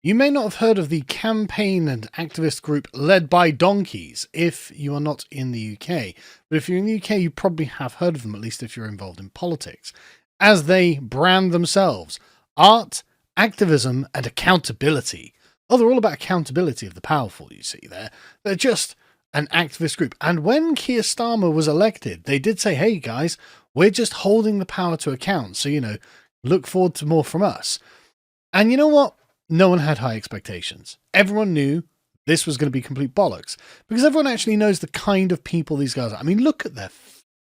You may not have heard of the campaign and activist group led by donkeys if you are not in the UK. But if you're in the UK, you probably have heard of them, at least if you're involved in politics, as they brand themselves: art, activism, and accountability. Oh, they're all about accountability of the powerful, you see there. They're just an activist group. And when Keir Starmer was elected, they did say, hey guys, we're just holding the power to account. So, look forward to more from us. And you know what? No one had high expectations. Everyone knew this was going to be complete bollocks because everyone actually knows the kind of people these guys are. I mean, look at their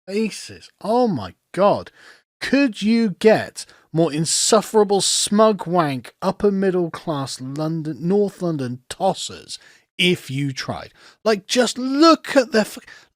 faces. Oh my God. Could you get more insufferable smug wank upper middle class London, North London tossers if you tried? Like, just look at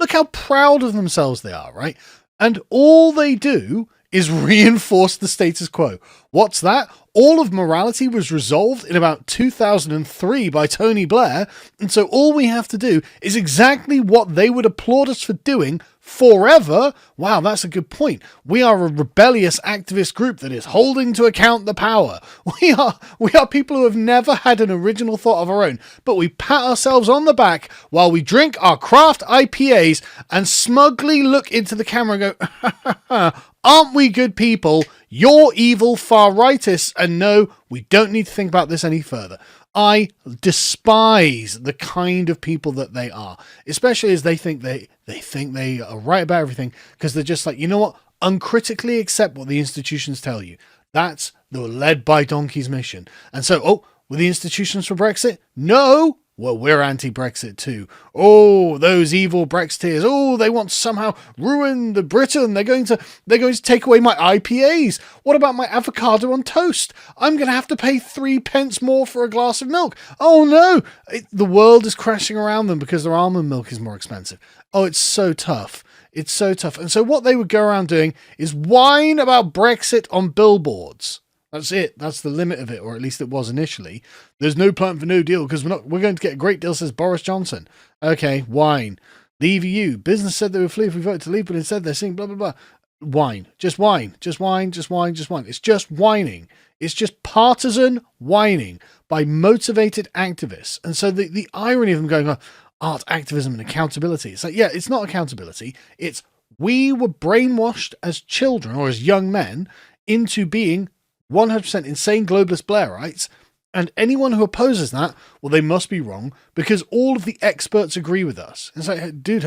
look how proud of themselves they are, right? And all they do is reinforce the status quo. What's that? All of morality was resolved in about 2003 by Tony Blair, and so all we have to do is exactly what they would applaud us for doing forever. Wow, that's a good point. We are a rebellious activist group that is holding to account the power. We are people who have never had an original thought of our own, but we pat ourselves on the back while we drink our craft IPAs and smugly look into the camera and go, aren't we good people? You're evil far-rightists, and no, we don't need to think about this any further. I despise the kind of people that they are, especially as they think they are right about everything, because they're just like, you know what? Uncritically accept what the institutions tell you. That's the led by donkeys mission. And so, were the institutions for Brexit? No. Well, we're anti-Brexit too. Oh, those evil Brexiteers. Oh, they want to somehow ruin the Britain. They're going to take away my IPAs. What about my avocado on toast? I'm going to have to pay 3 pence more for a glass of milk. Oh no, the world is crashing around them because their almond milk is more expensive. Oh, it's so tough. It's so tough. And so what they would go around doing is whine about Brexit on billboards. That's it. That's the limit of it, or at least it was initially. There's no plan for no deal because we're going to get a great deal, says Boris Johnson. Okay, whine. Leave EU. Business said they would flee if we voted to leave, but instead they're saying blah, blah, blah. Whine. Just whine. Just whine. Just whine. Just whine. It's just whining. It's just partisan whining by motivated activists. And so the irony of them going, art, activism, and accountability. It's like, yeah, it's not accountability. It's we were brainwashed as children or as young men into being 100% insane globalist Blairites, and anyone who opposes that, well, they must be wrong because all of the experts agree with us. It's like, dude,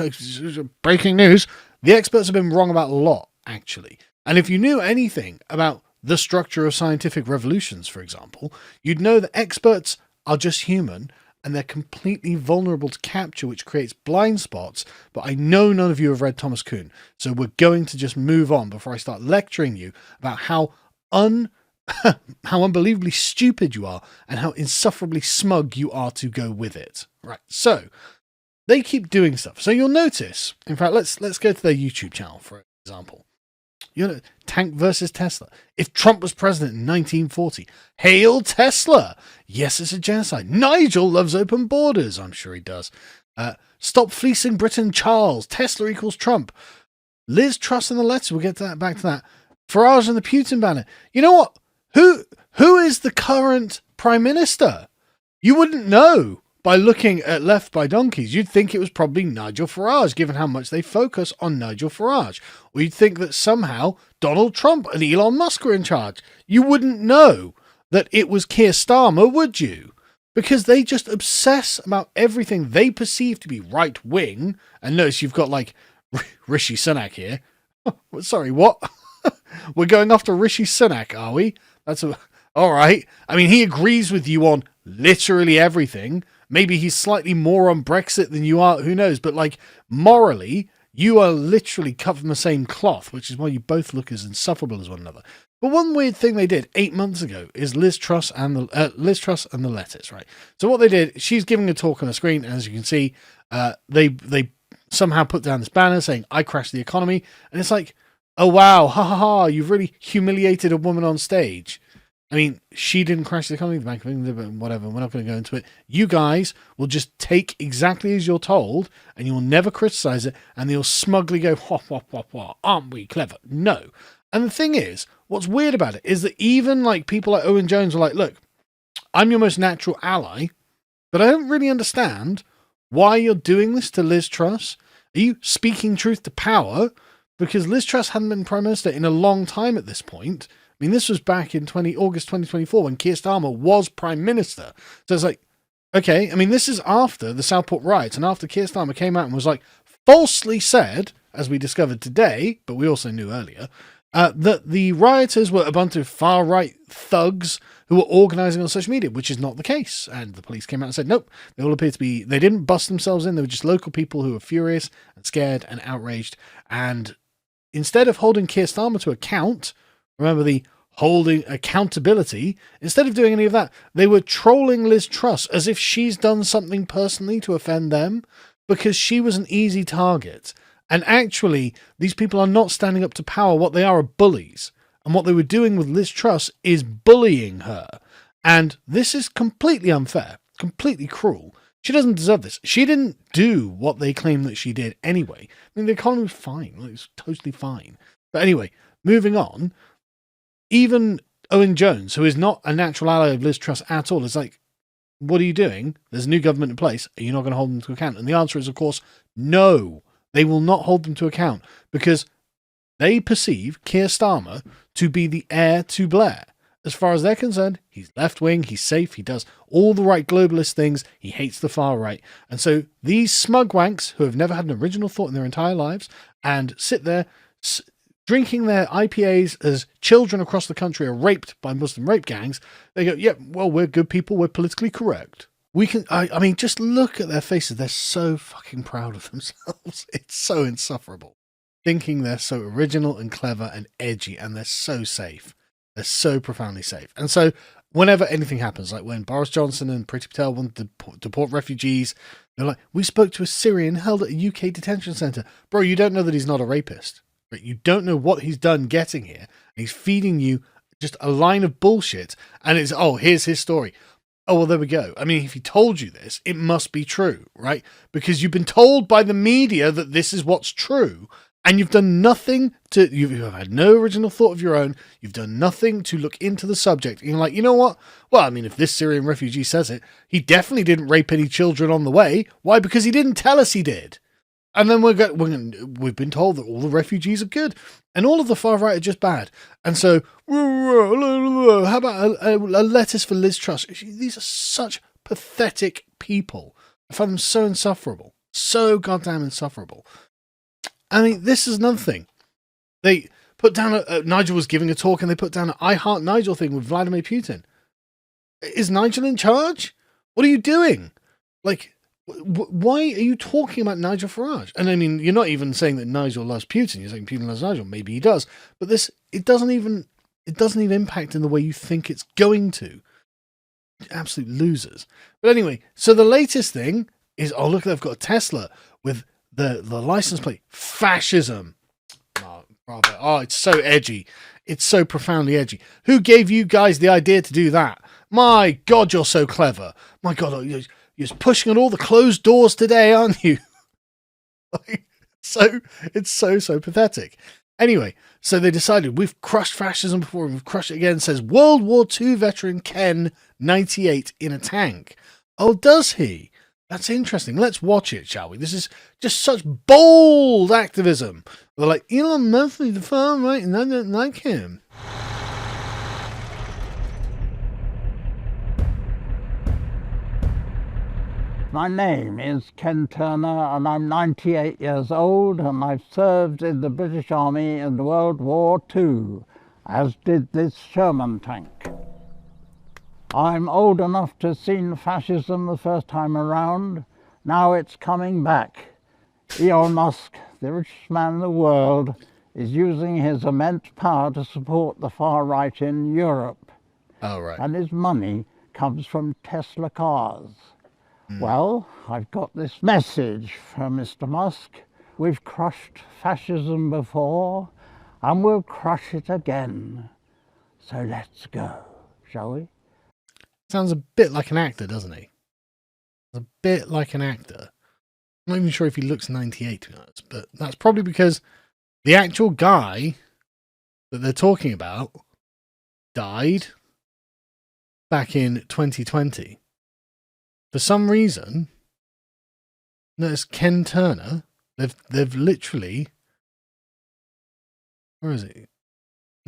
breaking news. The experts have been wrong about a lot, actually. And if you knew anything about the structure of scientific revolutions, for example, you'd know that experts are just human and they're completely vulnerable to capture, which creates blind spots. But I know none of you have read Thomas Kuhn, so we're going to just move on before I start lecturing you about how unbelievably stupid you are and how insufferably smug you are to go with it. Right. So they keep doing stuff. So you'll notice, in fact, let's go to their YouTube channel, for example. Tank versus Tesla. If Trump was president in 1940, hail Tesla. Yes, it's a genocide. Nigel loves open borders. I'm sure he does. Stop fleecing Britain, Charles. Tesla equals Trump. Liz Truss and the letters. We'll get to that. Back to that. Farage and the Putin banner. You know what? Who is the current prime minister? You wouldn't know by looking at Left by Donkeys. You'd think it was probably Nigel Farage, given how much they focus on Nigel Farage. Or you'd think that somehow Donald Trump and Elon Musk were in charge. You wouldn't know that it was Keir Starmer, would you? Because they just obsess about everything they perceive to be right-wing. And notice you've got like Rishi Sunak here. Sorry, what? We're going after Rishi Sunak, are we? All right. I mean, he agrees with you on literally everything. Maybe he's slightly more on Brexit than you are. Who knows? But like morally, you are literally cut from the same cloth, which is why you both look as insufferable as one another. But one weird thing they did 8 months ago is Liz Truss and the letters, right? So what they did, she's giving a talk on the screen, and as you can see, they somehow put down this banner saying, "I crashed the economy," and it's like, oh wow, ha ha ha, you've really humiliated a woman on stage. I mean, she didn't crash the economy, the Bank of England, whatever, we're not going to go into it. You guys will just take exactly as you're told, and you will never criticize it, and you'll smugly go, wah, wah, wah, wah, aren't we clever? No. And the thing is, what's weird about it is that even like people like Owen Jones were like, look, I'm your most natural ally, but I don't really understand why you're doing this to Liz Truss. Are you speaking truth to power? Because Liz Truss hadn't been Prime Minister in a long time at this point. I mean, this was back in August 2024 when Keir Starmer was Prime Minister. So it's like, okay, I mean, this is after the Southport riots and after Keir Starmer came out and was like, falsely said, as we discovered today, but we also knew earlier, that the rioters were a bunch of far-right thugs who were organising on social media, which is not the case. And the police came out and said, nope, they all appear to be, they didn't bust themselves in, they were just local people who were furious and scared and outraged. And instead of holding Keir Starmer to account, remember the holding accountability, instead of doing any of that, they were trolling Liz Truss as if she's done something personally to offend them because she was an easy target. And actually, these people are not standing up to power. What they are bullies. And what they were doing with Liz Truss is bullying her. And this is completely unfair, completely cruel. She doesn't deserve this. She didn't do what they claim that she did anyway. I mean, the economy was fine. It was totally fine. But anyway, moving on, even Owen Jones, who is not a natural ally of Liz Truss at all, is like, what are you doing? There's a new government in place. Are you not going to hold them to account? And the answer is, of course, no. They will not hold them to account because they perceive Keir Starmer to be the heir to Blair. As far as they're concerned, he's left-wing, he's safe, he does all the right globalist things, he hates the far right. And so these smug wanks who have never had an original thought in their entire lives and sit there drinking their IPAs as children across the country are raped by Muslim rape gangs, they go, yeah, well, we're good people, we're politically correct. We can, I mean, just look at their faces. They're so fucking proud of themselves. It's so insufferable. Thinking they're so original and clever and edgy, and they're so safe. They're so profoundly safe. And so whenever anything happens, like when Boris Johnson and Priti Patel want to deport refugees, they're like, we spoke to a Syrian held at a UK detention centre. Bro, you don't know that he's not a rapist. Right? You don't know what he's done getting here. And he's feeding you just a line of bullshit. And it's, oh, here's his story. Oh, well, there we go. I mean, if he told you this, it must be true, right? Because you've been told by the media that this is what's true, and you've done nothing to, you've had no original thought of your own, you've done nothing to look into the subject. And you're like, you know what? Well, I mean, if this Syrian refugee says it, he definitely didn't rape any children on the way. Why? Because he didn't tell us he did. And then we've been told that all the refugees are good and all of the far right are just bad. And so, how about a lettuce for Liz Truss? These are such pathetic people. I find them so insufferable. So goddamn insufferable. I mean, this is another thing. They put down Nigel was giving a talk and they put down an I Heart Nigel thing with Vladimir Putin. Is Nigel in charge? What are you doing? Like, why are you talking about Nigel Farage? And I mean, you're not even saying that Nigel loves Putin. You're saying Putin loves Nigel. Maybe he does. But it doesn't even impact in the way you think it's going to. Absolute losers. But anyway, so the latest thing is, oh, look, they've got a Tesla with the license plate. Fascism. Oh, bravo. Oh, it's so edgy. It's so profoundly edgy. Who gave you guys the idea to do that? My God, you're so clever. My God, you're just pushing on all the closed doors today, aren't you? It's so pathetic. Anyway, so they decided we've crushed fascism before and we've crushed it again, says World War II veteran Ken, 98, in a tank. Oh, does he? That's interesting. Let's watch it, shall we? This is just such bold activism. They're like, Elon Musk is the far right and I don't like him. My name is Ken Turner and I'm 98 years old and I've served in the British Army in World War II, as did this Sherman tank. I'm old enough to have seen fascism the first time around. Now it's coming back. Elon Musk, the richest man in the world, is using his immense power to support the far right in Europe. Oh, right. And his money comes from Tesla cars. Well, I've got this message from Mr. Musk. We've crushed fascism before, and we'll crush it again. So let's go, shall we? Sounds a bit like an actor, doesn't he? A bit like an actor. I'm not even sure if he looks 98, to be honest, but that's probably because the actual guy that they're talking about died back in 2020. For some reason, notice Ken Turner, they've literally, where is it?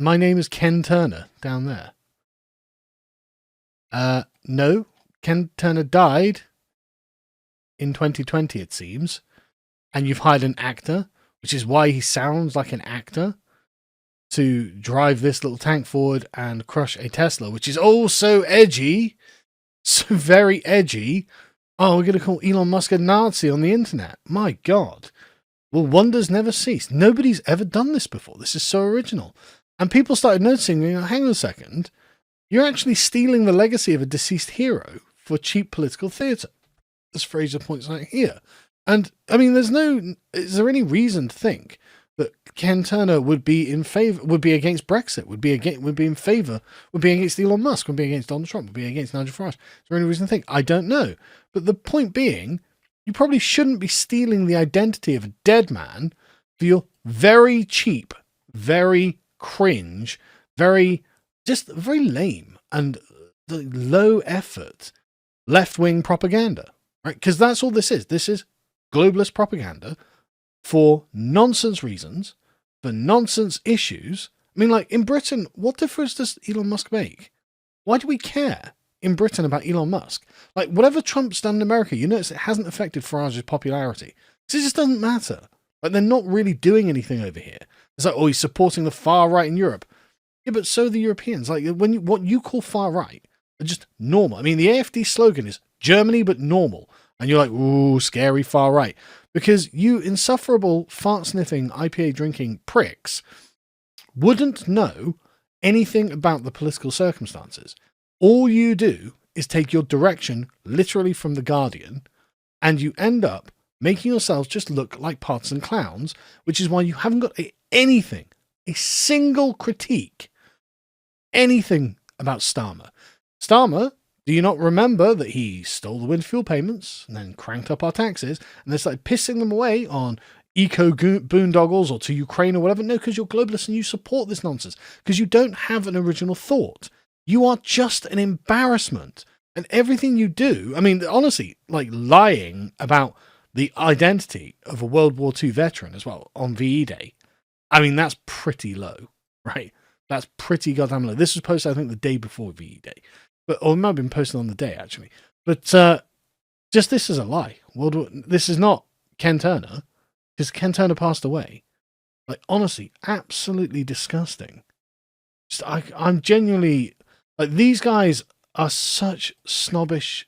My name is Ken Turner down there. No, Ken Turner died in 2020, it seems. And you've hired an actor, which is why he sounds like an actor, to drive this little tank forward and crush a Tesla, which is also edgy. So very edgy. Oh, we're going to call Elon Musk a Nazi on the internet. My God. Well, wonders never cease. Nobody's ever done this before. This is so original. And people started noticing, hang on a second, you're actually stealing the legacy of a deceased hero for cheap political theatre, as Fraser points out here. And, I mean, is there any reason to think that Ken Turner would be against Brexit, would be against Elon Musk, would be against Donald Trump, would be against Nigel Farage? Is there any reason to think? I don't know. But the point being, you probably shouldn't be stealing the identity of a dead man for your very cheap, very cringe, very lame and low effort left-wing propaganda, right? Because that's all this is. This is globalist propaganda for nonsense reasons, for nonsense issues. I mean, like in Britain, what difference does Elon Musk make? Why do we care in Britain about Elon Musk? Like whatever Trump's done in America, you notice it hasn't affected Farage's popularity. So it just doesn't matter. Like they're not really doing anything over here. It's like, oh, he's supporting the far right in Europe. Yeah, but so are the Europeans. Like what you call far right are just normal. I mean, the AfD slogan is Germany but normal. And you're like, ooh, scary far right. Because you insufferable fart-sniffing, IPA drinking pricks wouldn't know anything about the political circumstances. All you do is take your direction literally from The Guardian, and you end up making yourselves just look like partisan clowns, which is why you haven't got a single critique, anything about Starmer. Starmer, do you not remember that he stole the wind fuel payments and then cranked up our taxes and then started pissing them away on eco boondoggles or to Ukraine or whatever? No, because you're globalist and you support this nonsense because you don't have an original thought. You are just an embarrassment. And everything you do, I mean, honestly, like lying about the identity of a World War II veteran as well on VE Day, I mean, that's pretty low, right? That's pretty goddamn low. This was posted, I think, the day before VE Day. Or it might have been posted on the day, actually. But just this is a lie. This is not Ken Turner, because Ken Turner passed away. Like, honestly, absolutely disgusting. I'm genuinely... Like, these guys are such snobbish,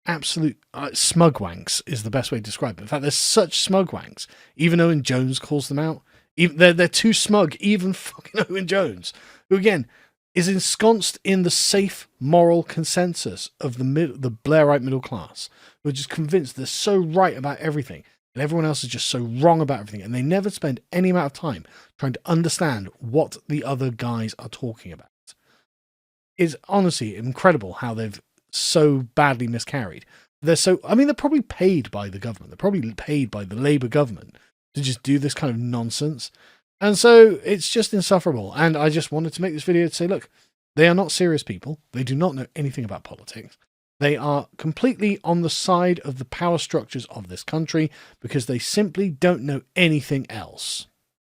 absolute smugwanks is the best way to describe it. In fact, they're such smugwanks. Even Owen Jones calls them out. They're too smug, even fucking Owen Jones, who, again, is ensconced in the safe moral consensus of the Blairite middle class, who are just convinced they're so right about everything, and everyone else is just so wrong about everything, and they never spend any amount of time trying to understand what the other guys are talking about. It's honestly incredible how they've so badly miscarried. They're probably paid by the government. They're probably paid by the Labour government to just do this kind of nonsense. And so it's just insufferable. And I just wanted to make this video to say, look, they are not serious people. They do not know anything about politics. They are completely on the side of the power structures of this country because they simply don't know anything else.